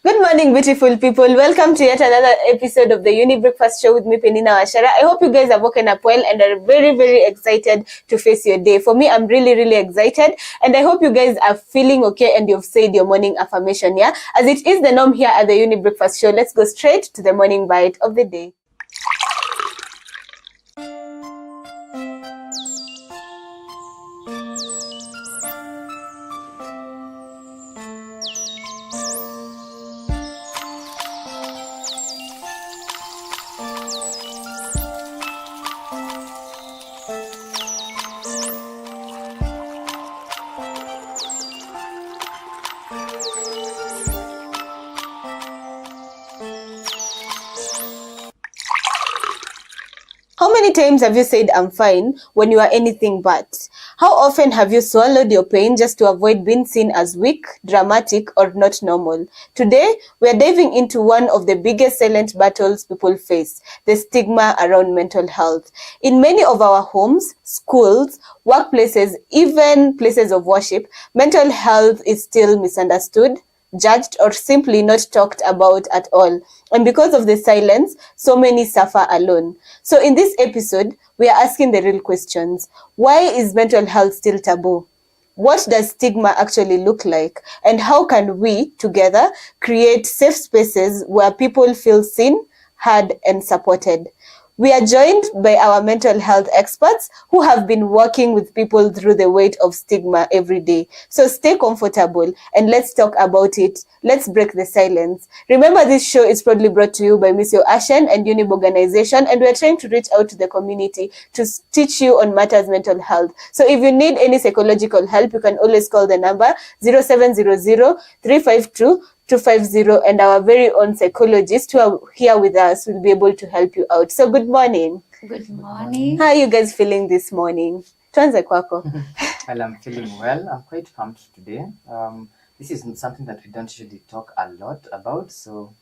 Good morning, beautiful people. Welcome to yet another episode of the Younib Breakfast Show with me, Peninah Wachera. I hope you guys have woken up well and are very, very excited to face your day. For me, I'm really, really excited, and I hope you guys are feeling okay and you've said your morning affirmation, yeah? As it is the norm here at the Younib Breakfast Show, let's go straight to the morning bite of the day. How many times have you said I'm fine when you are anything but? How often have you swallowed your pain just to avoid being seen as weak, dramatic, or not normal? Today, we are diving into one of the biggest silent battles people face, the stigma around mental health. In many of our homes, schools, workplaces, even places of worship, mental health is still misunderstood, judged, or simply not talked about at all. And because of the silence, so many suffer alone. So in this episode, we are asking the real questions. Why is mental health still taboo? What does stigma actually look like? And how can we, together, create safe spaces where people feel seen, heard, and supported? We are joined by our mental health experts who have been working with people through the weight of stigma every day. So stay comfortable and let's talk about it. Let's break the silence. Remember, this show is proudly brought to you by Miss Ashen and Younib organization, and we're trying to reach out to the community to teach you on matters mental health. So if you need any psychological help, you can always call the number 0700 352 250, and our very own psychologist who are here with us will be able to help you out. So good morning. Good morning. How are you guys feeling this morning? Tuanze kwako. Well, I'm feeling well. I'm quite pumped today. This is something that we don't usually talk a lot about, so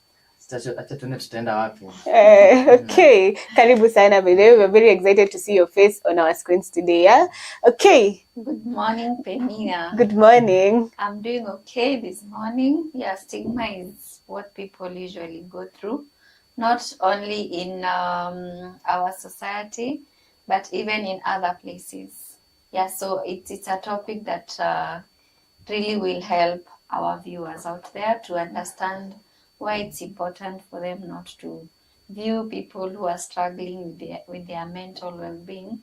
acha tuone tutaenda wapi. Okay, karibu sana bile. We're very excited to see your face on our screens today, yeah? Okay. Good morning, Peninah. Good morning. I'm doing okay this morning. Yeah, stigma is what people usually go through, not only in our society, but even in other places. Yeah, so it's a topic that really will help our viewers out there to understand why it's important for them not to view people who are struggling with their mental well-being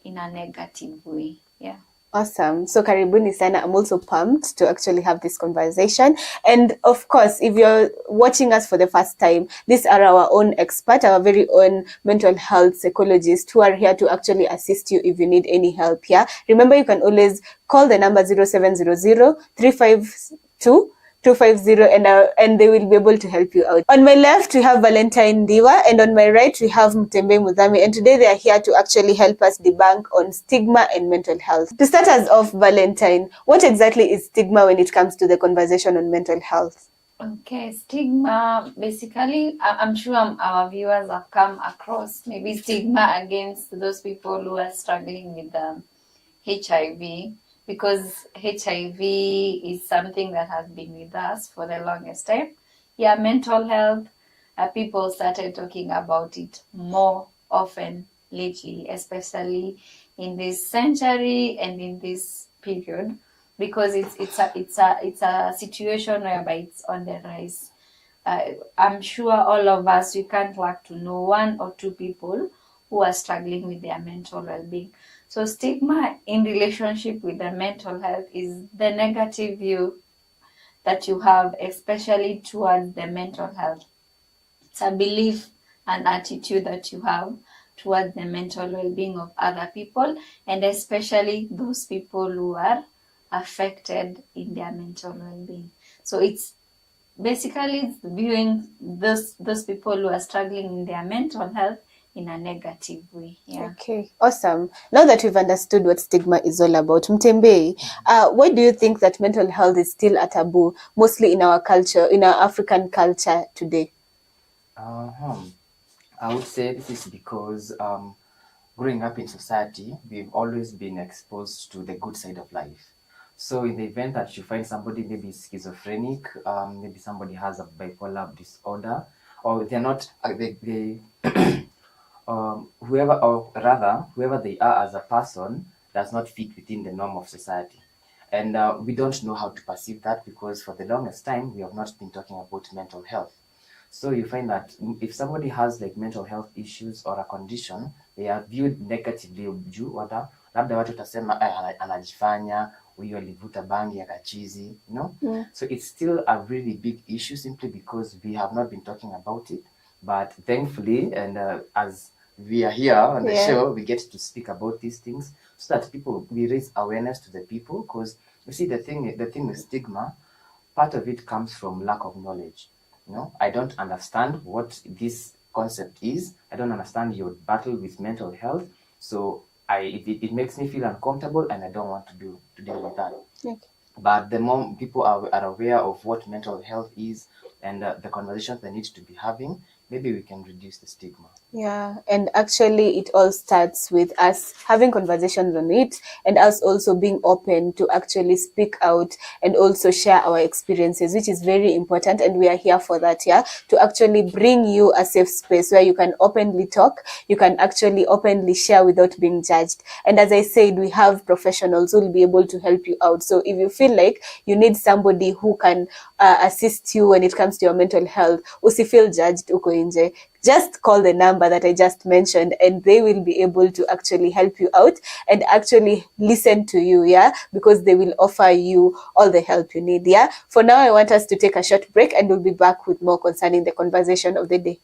in a negative way. Yeah. Awesome. So karibuni sana. I'm also pumped to actually have this conversation. And of course, if you're watching us for the first time, these are our own expert, our very own mental health psychologists who are here to actually assist you if you need any help. Yeah. Remember, you can always call the number 0700 352 250, and they will be able to help you out. On my left, we have Valentine, Ndiwa, and on my right, we have Mutembei, Muthami, and today they are here to actually help us debunk on stigma and mental health. To start us off, Valentine, what exactly is stigma when it comes to the conversation on mental health? Okay, stigma, basically, I'm sure our viewers have come across maybe stigma against those people who are struggling with HIV, because HIV is something that has been with us for the longest time. Yeah, mental health, people started talking about it more often lately, especially in this century and in this period, because it's a situation whereby it's on the rise. I'm sure all of us, we can't lack to know one or two people who are struggling with their mental well-being. So stigma in relationship with the mental health is the negative view that you have, especially towards the mental health. It's a belief and attitude that you have towards the mental well-being of other people, and especially those people who are affected in their mental well-being. So it's basically viewing those people who are struggling in their mental health in a negative way. Yeah. Okay, awesome. Now that we've understood what stigma is all about, Mutembei, why do you think that mental health is still a taboo, mostly in our culture, in our African culture today? I would say this is because growing up in society, we've always been exposed to the good side of life. So in the event that you find somebody maybe schizophrenic, maybe somebody has a bipolar disorder, or they're not, they whoever, or rather whoever they are as a person, does not fit within the norm of society. And we don't know how to perceive that, because for the longest time we have not been talking about mental health. So you find that if somebody has like mental health issues or a condition, they are viewed negatively juu labda watu utasema anajifanya, huyu alivuta bangi ya kachizi, you know? So it's still a really big issue, simply because we have not been talking about it. But thankfully, and as we are here on the show, we get to speak about these things, so that we raise awareness to the people. Because you see, the thing with stigma, part of it comes from lack of knowledge. You know, I don't understand what this concept is. I don't understand your battle with mental health. So it makes me feel uncomfortable, and I don't want to deal with that. Okay. But the more people are aware of what mental health is, and the conversations they need to be having, maybe we can reduce the stigma. Yeah, and actually it all starts with us having conversations on it, and us also being open to actually speak out and also share our experiences, which is very important, and we are here for that, to actually bring you a safe space where you can openly talk, you can actually openly share without being judged. And as I said, we have professionals who will be able to help you out. So if you feel like you need somebody who can assist you when it comes to your mental health, usifeel judged uko nje, just call the number that I just mentioned, and they will be able to actually help you out and actually listen to you, because they will offer you all the help you need, For now, I want us to take a short break, and we'll be back with more concerning the conversation of the day.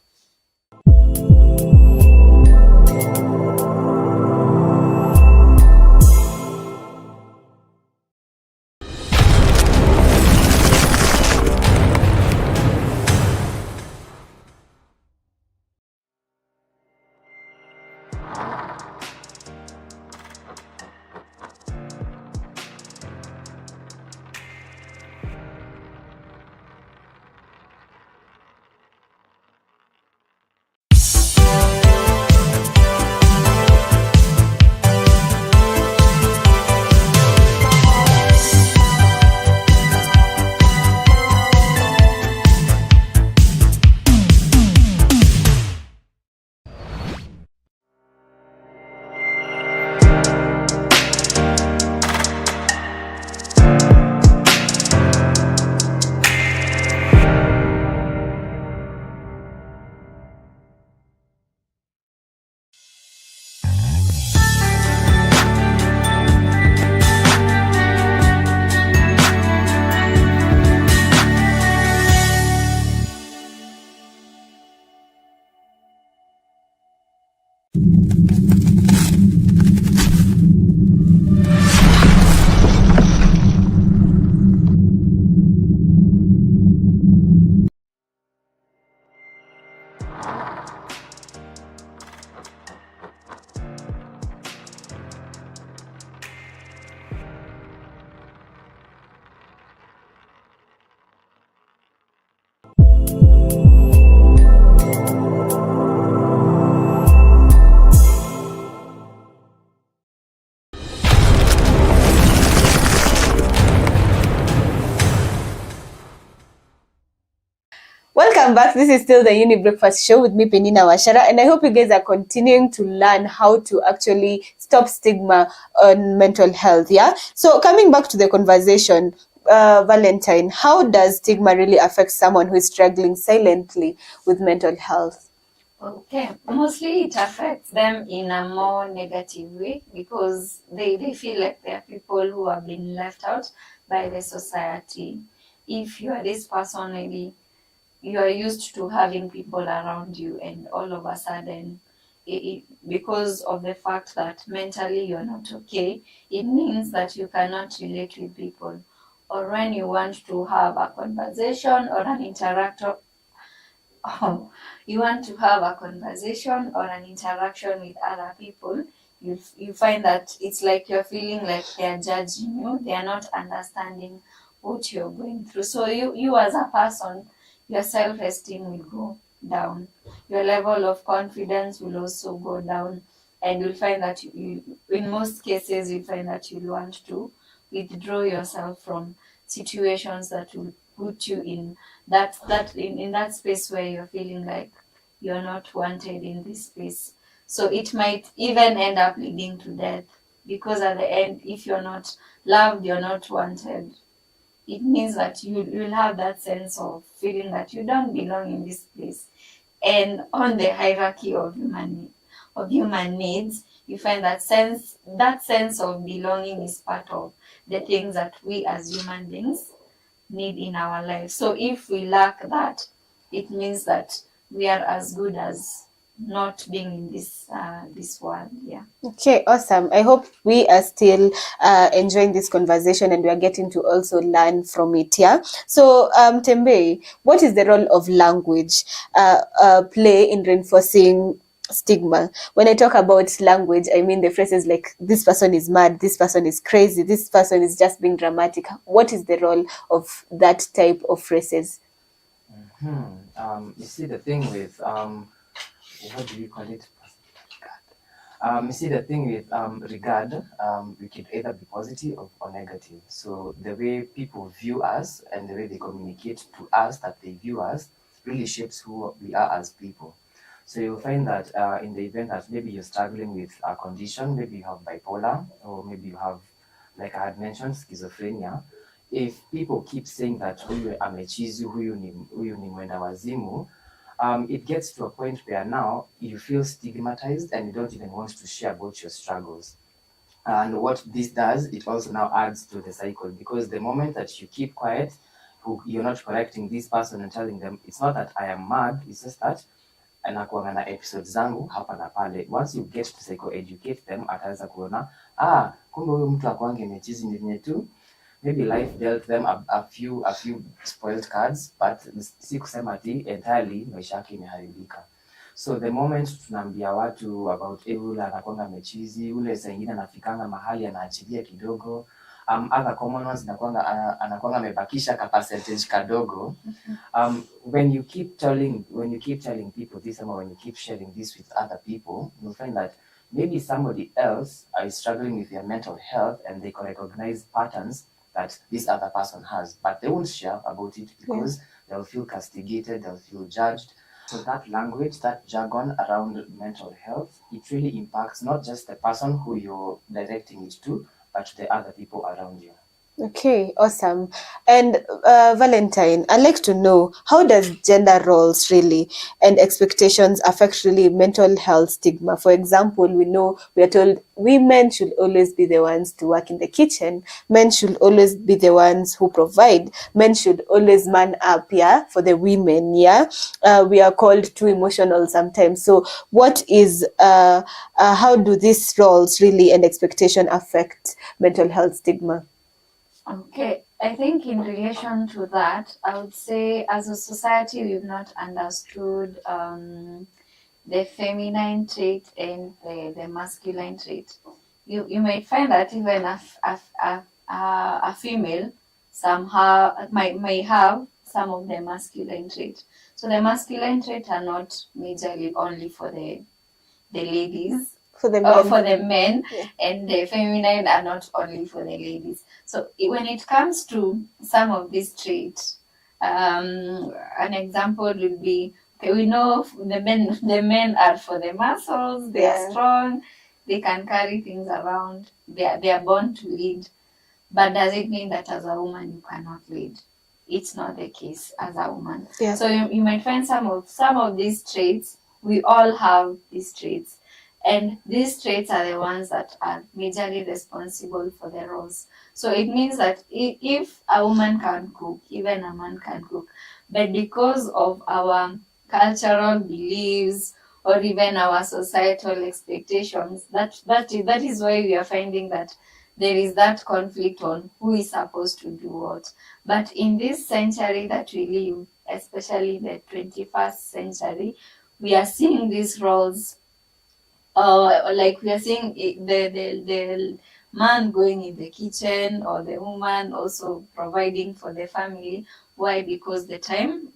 Welcome back. This is still the Younib Breakfast Show with me, Peninah Wachera, and I hope you guys are continuing to learn how to actually stop stigma on mental health, So coming back to the conversation, Valentine, how does stigma really affect someone who is struggling silently with mental health? Okay, mostly it affects them in a more negative way, because they feel like they are people who have been left out by the society. If you are this person, maybe you are used to having people around you, and all of a sudden, because of the fact that mentally you're not okay, it means that you cannot relate with people. Or when you want to have a conversation or an interaction, you want to have a conversation or an interaction with other people, you find that it's like you're feeling like they're judging you, they are not understanding what you're going through. So you as a person, your self-esteem will go down, your level of confidence will also go down, and you'll find that you in most cases, you'll find that you'll want to withdraw yourself from situations that will put you in that space where you're feeling like you're not wanted in this space. So it might even end up leading to death, because at the end, if you're not loved, you're not wanted, it means that you'll have that sense of feeling that you don't belong in this place. And on the hierarchy of human needs, you find that sense of belonging is part of the things that we as human beings need in our lives. So if we lack that, it means that we are as good as not being in this world. Yeah. Okay, awesome. I hope we are still enjoying this conversation and we are getting to also learn from it. Yeah. So, Mutembei, what is the role of language play in reinforcing stigma? When I talk about language, I mean the phrases like "this person is mad," "this person is crazy," "this person is just being dramatic." What is the role of that type of phrases? You see, the thing with what do you call it? You see, the thing with regard, we could either be positive or negative. So the way people view us and the way they communicate to us that they view us really shapes who we are as people. So you'll find that in the event that maybe you're struggling with a condition, maybe you have bipolar, or maybe you have, like I had mentioned, schizophrenia. If people keep saying that huyu amechizi, huyu ni mwenda wazimu, it gets to a point where now you feel stigmatized and you don't even want to share about your struggles. And what this does, it also now adds to the cycle, because the moment that you keep quiet, you're not correcting this person and telling them, it's not that I am mad, it's just that anakuanga na episodes zangu hapa na pale. Once you get to psychoeducate them, ataweza kuona kumbe huyu mtu akuange mechizi ndivyo tu. Maybe life dealt them a few spoiled cards, but si kusema ati entirely maisha yake imeharibika. So the moment tunaambia watu about ule anakuanga mechizi, ule saa ingine anafikanga mahali anaachilia kidogo, other common ones anakuanga amebakisha ka percentage kadogo. When you keep telling people this, or when you keep sharing this with other people, you'll find that maybe somebody else is struggling with their mental health and they can recognize patterns that this other person has, but they won't share about it because they'll feel castigated, they'll feel judged. So that language, that jargon around mental health, it really impacts not just the person who you're directing it to, but the other people around you. Okay, awesome. And Valentine, I'd like to know, how does gender roles really and expectations affect really mental health stigma? For example, we know we are told women should always be the ones to work in the kitchen. Men should always be the ones who provide. Men should always man up, yeah, for the women, yeah. We are called too emotional sometimes. So how do these roles really and expectation affect mental health stigma? Okay, I think in relation to that, I would say as a society, we've not understood the feminine trait and the masculine trait. You might find that even a female somehow may have some of the masculine trait. So the masculine trait are not majorly only for the ladies, for the men, and the feminine are not only for the ladies. So when it comes to some of these traits, an example would be, okay, we know the men are for the muscles, they are strong, they can carry things around, they are born to lead. But does it mean that as a woman you cannot lead? It's not the case as a woman. Yeah. So you might find some of these traits, we all have these traits. And these traits are the ones that are majorly responsible for the roles. So it means that if a woman can cook, even a man can cook. But because of our cultural beliefs or even our societal expectations, that is why we are finding that there is that conflict on who is supposed to do what. But in this century that we live, especially the 21st century, we are seeing these roles. Like we are seeing the man going in the kitchen, or the woman also providing for the family. Why? Because the time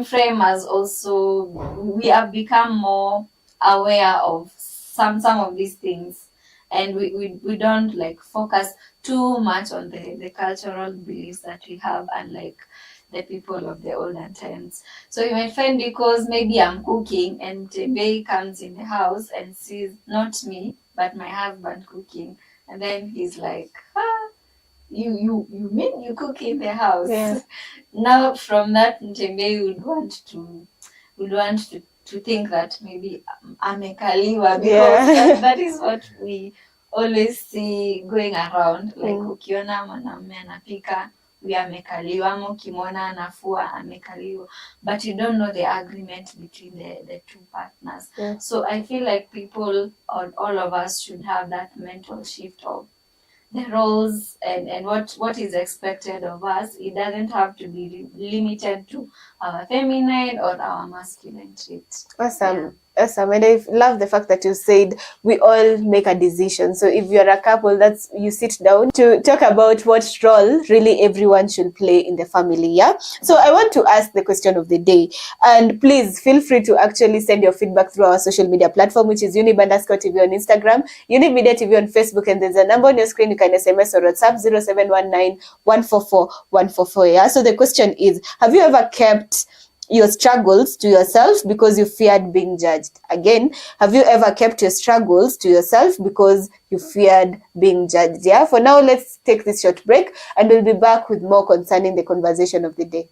frame has also, we have become more aware of some of these things, and we don't like focus too much on the cultural beliefs that we have, unlike the people of the olden times. So you might find, because maybe I'm cooking and Mutembei comes in the house and sees not me but my husband cooking, and then he's like, you mean you cook in the house? Yeah. Now from that, Mutembei would want to think that maybe amekaliwa, because Yeah. that is what we always see going around, like ukiona mwanamume anapika, we amekaliwa, ama ukimwona anafua amekaliwa, but you don't know the agreement between the two partners. Yeah. So I feel like people, or all of us, should have that mental shift of the roles and what is expected of us. It doesn't have to be limited to our feminine or our masculine traits. Awesome. Yeah. Awesome. And I love the fact that you said we all make a decision. So if you're a couple, that's you sit down to talk about what role really everyone should play in the family. Yeah. So I want to ask the question of the day. And please feel free to actually send your feedback through our social media platform, which is Younib_TV on Instagram, Younib Media TV on Facebook, and there's a number on your screen. You can SMS or WhatsApp 0719 144 144. Yeah. So the question is, have you ever kept your struggles to yourself because you feared being judged? Again, have you ever kept your struggles to yourself because you feared being judged? Yeah. For now, let's take this short break and we'll be back with more concerning the conversation of the day.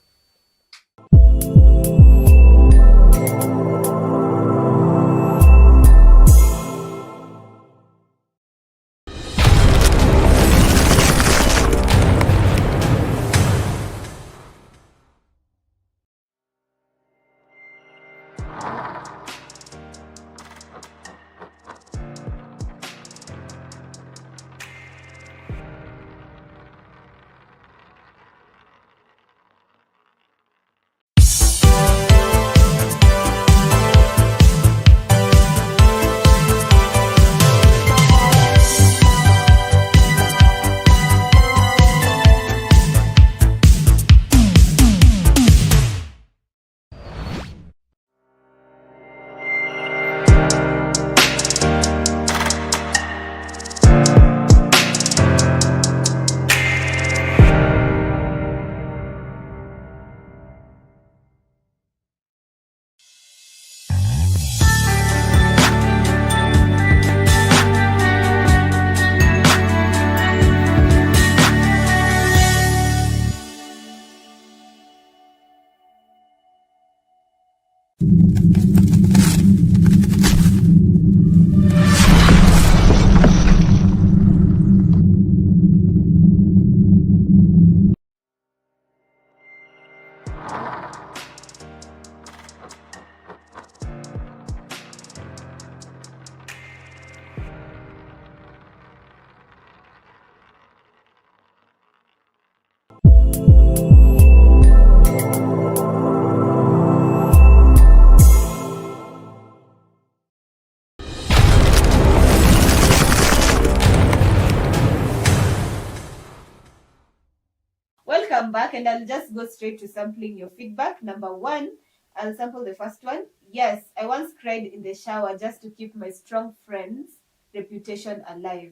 Welcome back, and I'll just go straight to sampling your feedback. Number one, I'll sample the first one. Yes, I once cried in the shower just to keep my strong friend's reputation alive.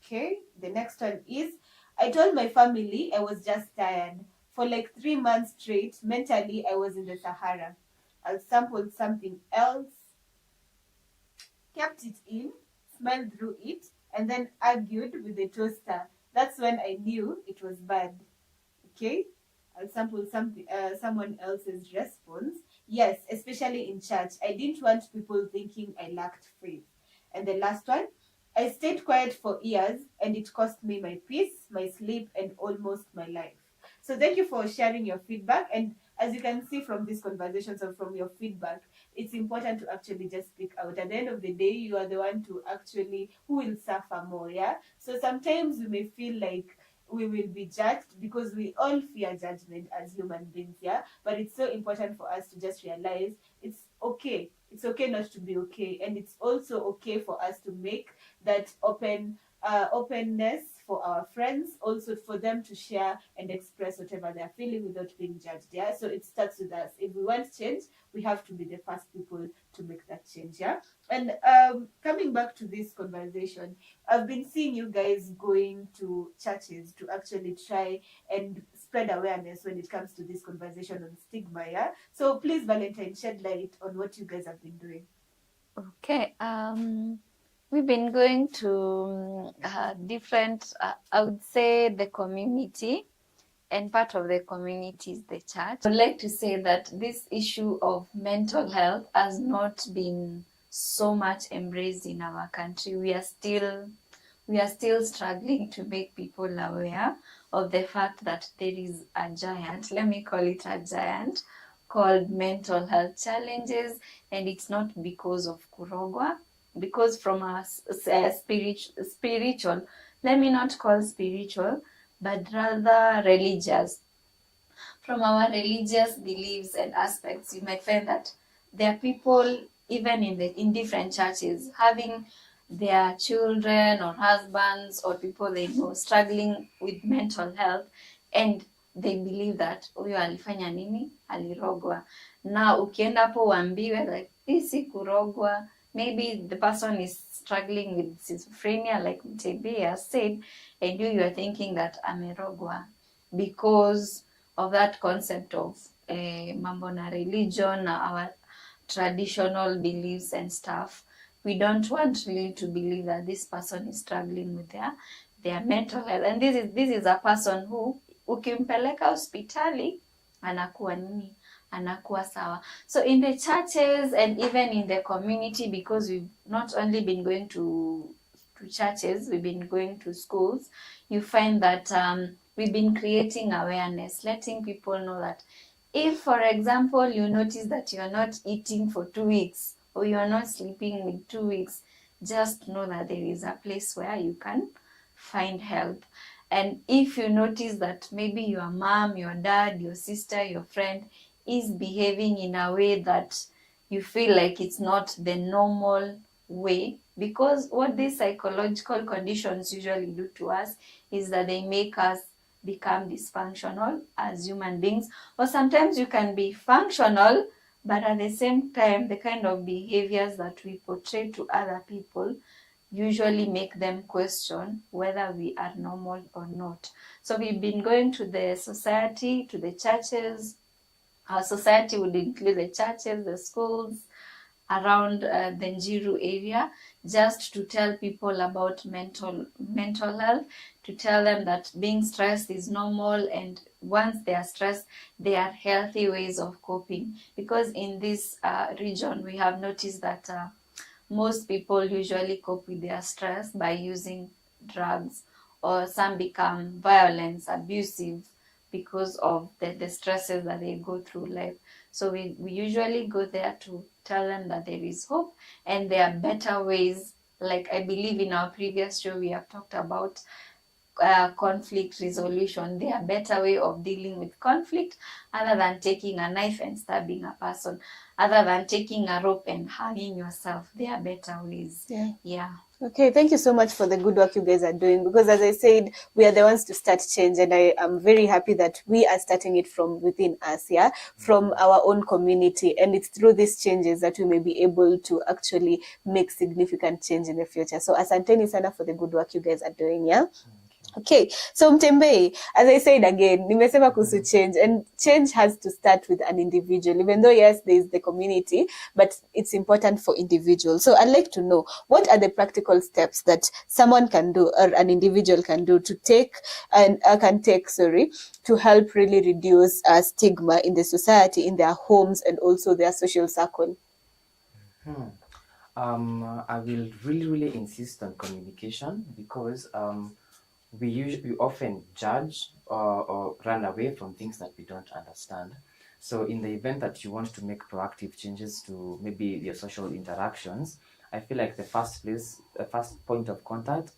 Okay, the next one is, I told my family I was just tired. For like 3 months straight, mentally I was in the Sahara. I'll sample something else. Kept it in, smelled through it, and then argued with the toaster. That's when I knew it was bad. Okay, I'll sample someone else's response. Yes, especially in church. I didn't want people thinking I lacked faith. And the last one, I stayed quiet for years and it cost me my peace, my sleep, and almost my life. So thank you for sharing your feedback. And as you can see from these conversations or from your feedback, it's important to actually just speak out. At the end of the day, you are the one to actually who will suffer more. Yeah. So sometimes we may feel like we will be judged because we all fear judgment as human beings. Yeah. But it's so important for us to just realize it's okay. It's okay not to be okay, and it's also okay for us to make that openness for our friends, also for them to share and express whatever they're feeling without being judged. Yeah, so it starts with us. If we want change, we have to be the first people to make that change. Yeah, and coming back to this conversation, I've been seeing you guys going to churches to actually try and spread awareness when it comes to this conversation on stigma. Yeah, so please, Valentine, shed light on what you guys have been doing. Okay. We've been going to different, I would say, the community, and part of the community is the church. I would like to say that this issue of mental health has not been so much embraced in our country. We are still struggling to make people aware of the fact that there is a giant, let me call it a giant, called mental health challenges, and it's not because of kurogwa, because from our spiritual, let me not call spiritual, but rather religious. From our religious beliefs and aspects, you might find that there are people, even in different churches, having their children or husbands or people they know struggling with mental health, and they believe that huyo alifanya nini, alirogwa. Na ukienda hapo uambiwe like this si kurogwa, maybe the person is struggling with schizophrenia like Mutembei has said, and you are thinking that amerogwa because of that concept of mambo na religion, our traditional beliefs and stuff. We don't want really to believe that this person is struggling with their mental health, and this is a person who ukimpeleka hospitali anakuwa nini, anakuwa sawa. So in the churches and even in the community, because we've not only been going to churches, we've been going to schools, you find that we've been creating awareness, letting people know that if, for example, you notice that you are not eating for 2 weeks or you are not sleeping with 2 weeks, just know that there is a place where you can find help. And if you notice that maybe your mom, your dad, your sister, your friend is behaving in a way that you feel like it's not the normal way, because what these psychological conditions usually do to us is that they make us become dysfunctional as human beings, or sometimes you can be functional, but at the same time the kind of behaviors that we portray to other people usually make them question whether we are normal or not. So we've been going to the society, to the churches. Our society would include the churches, the schools around the Njiru area, just to tell people about mental health, to tell them that being stressed is normal, and once they are stressed, there are healthy ways of coping. Because in this region, we have noticed that most people usually cope with their stress by using drugs, or some become violent, abusive because of the stresses that they go through life. So we usually go there to tell them that there is hope and there are better ways. Like I believe in our previous show, we have talked about conflict resolution. There are better way of dealing with conflict other than taking a knife and stabbing a person, other than taking a rope and hanging yourself. There are better ways. Yeah. Okay, thank you so much for the good work you guys are doing, because as I said, we are the ones to start change, and I am very happy that we are starting it from within us, yeah, from our own community, and it's through these changes that we may be able to actually make significant change in the future. So asanteni sana for the good work you guys are doing, yeah. Okay, so Mutembei, as I said again, nimesema kuhusu change, and change has to start with an individual, even though yes, there is the community, but it's important for individuals. So I'd like to know, what are the practical steps that someone can do, or an individual can do to to help really reduce stigma in the society, in their homes, and also their social circle? I will really insist on communication, because we often judge or run away from things that we don't understand. So in the event that you want to make proactive changes to maybe your social interactions, I feel like the first point of contact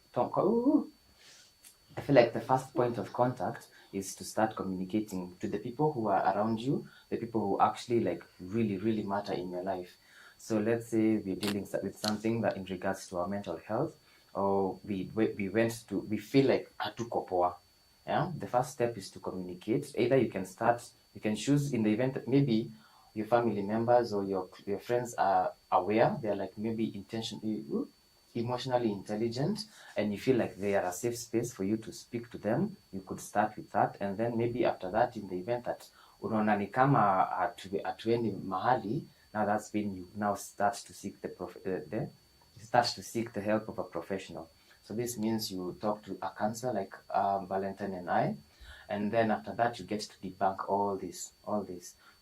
is to start communicating to the people who are around you, the people who actually like really matter in your life. So let's say we're dealing with something that in regards to our mental health, or we feel like hatuko poa. Yeah, the first step is to communicate. Either you can choose in the event that maybe your family members or your friends are aware, they're like maybe emotionally intelligent, and you feel like they are a safe space for you to speak to them. You could start with that, and then maybe after that, in the event that unaona ni kama hatuendi mahali, now that's when you now start to seek the help of a professional. So this means you talk to a counselor like Valentine and I, and then after that you get to debunk all this.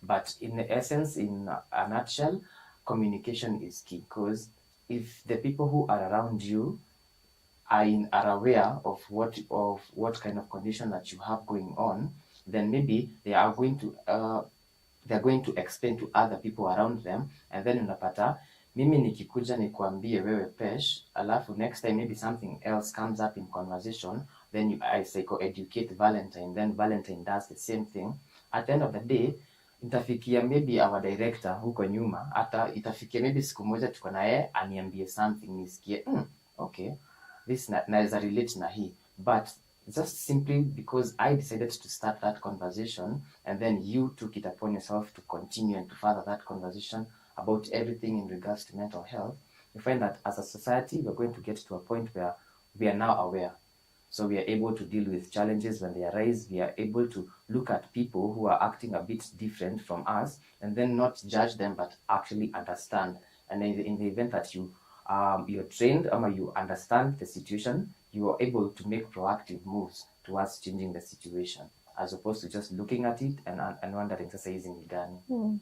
But in the essence, in a nutshell, communication is key, because if the people who are around you are aware of what kind of condition that you have going on, then maybe they're going to explain to other people around them, and then unapata mimi nikikuja nikuambie wewe pesh, alafu next time maybe something else comes up in conversation, then I psycho-educate Valentine, then Valentine does the same thing. At the end of the day, itafikia maybe our director huko nyuma, hata itafikia maybe siku moja tuko na yeye aniambie something nisikie okay, this naweza relate na hii, but just simply because I decided to start that conversation, and then you took it upon yourself to continue and to further that conversation about everything in regards to mental health, you find that as a society, we're going to get to a point where we are now aware. So we are able to deal with challenges when they arise. We are able to look at people who are acting a bit different from us, and then not judge them, but actually understand. And in the event that you're trained or you understand the situation, you are able to make proactive moves towards changing the situation, as opposed to just looking at it and wondering, sasa hizi ni gani?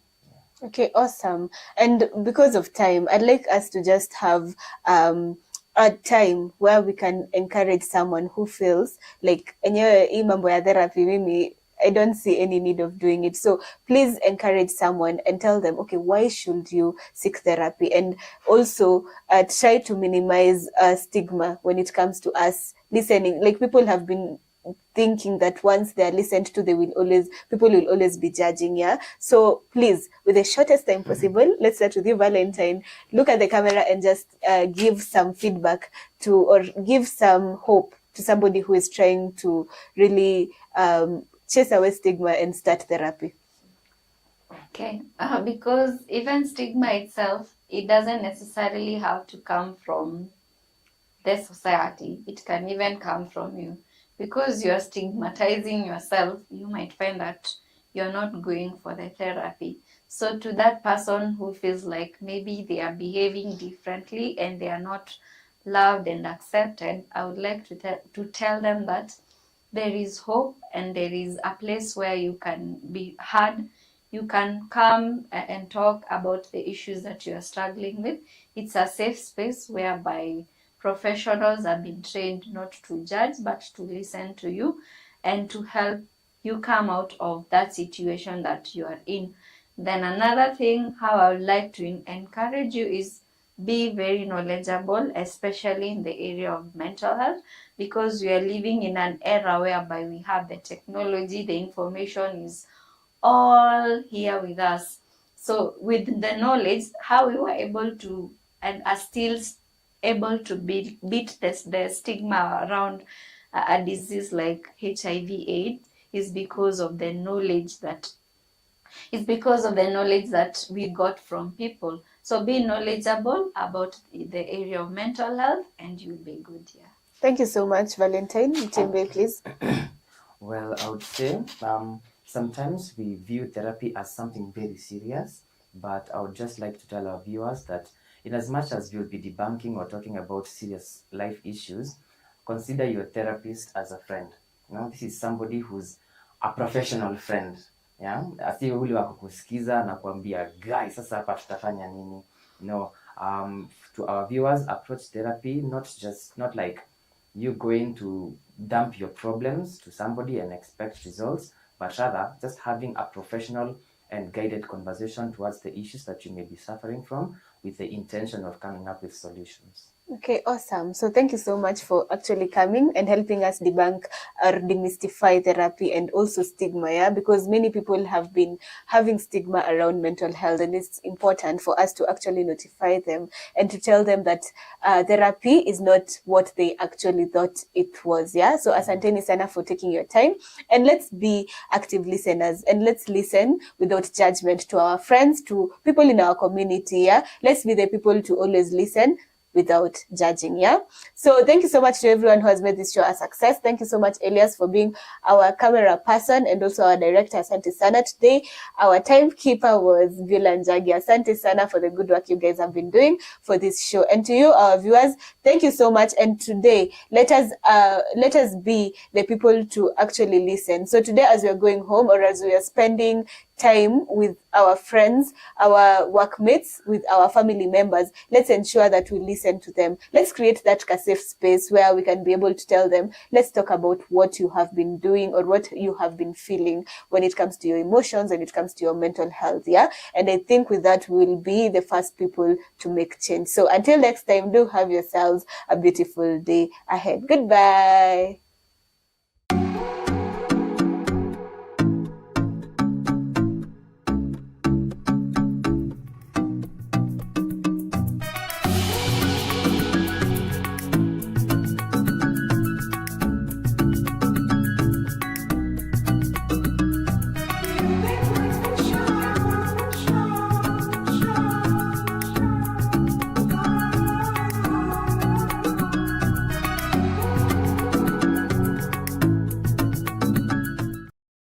Okay, awesome. And because of time, I'd like us to just have a time where we can encourage someone who feels like enyewe hii mambo ya therapy mimi I don't see any need of doing it. So please encourage someone and tell them, okay, why should you seek therapy? And also try to minimize stigma when it comes to us listening. Like, people have been thinking that once they are listened to, people will always be judging. Yeah. So please, with the shortest time possible, let's start with you, Valentine. Look at the camera and just give some feedback or give some hope to somebody who is trying to really chase away stigma and start therapy. Okay, because even stigma itself, it doesn't necessarily have to come from the society. It can even come from you. Because you're stigmatizing yourself, you might find that you're not going for the therapy. So to that person who feels like maybe they are behaving differently and they are not loved and accepted, I would like to tell them that there is hope and there is a place where you can be heard. You can come and talk about the issues that you are struggling with. It's a safe space whereby professionals have been trained not to judge but to listen to you and to help you come out of that situation that you are in. Then another thing, how I would like to encourage you is be very knowledgeable, especially in the area of mental health, because we are living in an era whereby we have the technology, the information is all here with us. So with the knowledge, how we were able to and are still able to beat the stigma around a disease like HIV/AIDS is because of the knowledge that we got from people. So be knowledgeable about the area of mental health and you'll be good here. Thank you so much, Valentine. Mutembei, please. Well, I would say sometimes we view therapy as something very serious, but I would just like to tell our viewers that in as much as you'll be debunking or talking about serious life issues, consider your therapist as a friend. You know, this is somebody who's a professional friend. Yeah, asi ule wa kukusikiza na kuambia guys, sasa hapa tutafanya nini? No, to our viewers, approach therapy not like you going to dump your problems to somebody and expect results, but rather just having a professional and guided conversation towards the issues that you may be suffering from with the intention of coming up with solutions. Okay, awesome. So thank you so much for actually coming and helping us debunk or demystify therapy and also stigma, yeah, because many people have been having stigma around mental health, and it's important for us to actually notify them and to tell them that therapy is not what they actually thought it was, yeah. So asanteni sana for taking your time, and let's be active listeners and let's listen without judgment to our friends, to people in our community, yeah. Let's be the people to always listen without judging, yeah. So thank you so much to everyone who has made this show a success. Thank you so much, Elias, for being our camera person and also our director. Asante sana. Today our timekeeper was Vilanjagi. Asante sana for the good work you guys have been doing for this show. And to you, our viewers, thank you so much. And today let us be the people to actually listen. So today, as we're going home or as we are spending time with our friends, our workmates, with our family members, let's ensure that we listen to them. Let's create that safe space where we can be able to tell them, let's talk about what you have been doing or what you have been feeling when it comes to your emotions, when it comes to your mental health, yeah. And I think with that, we'll be the first people to make change. So until next time, do have yourselves a beautiful day ahead. Goodbye.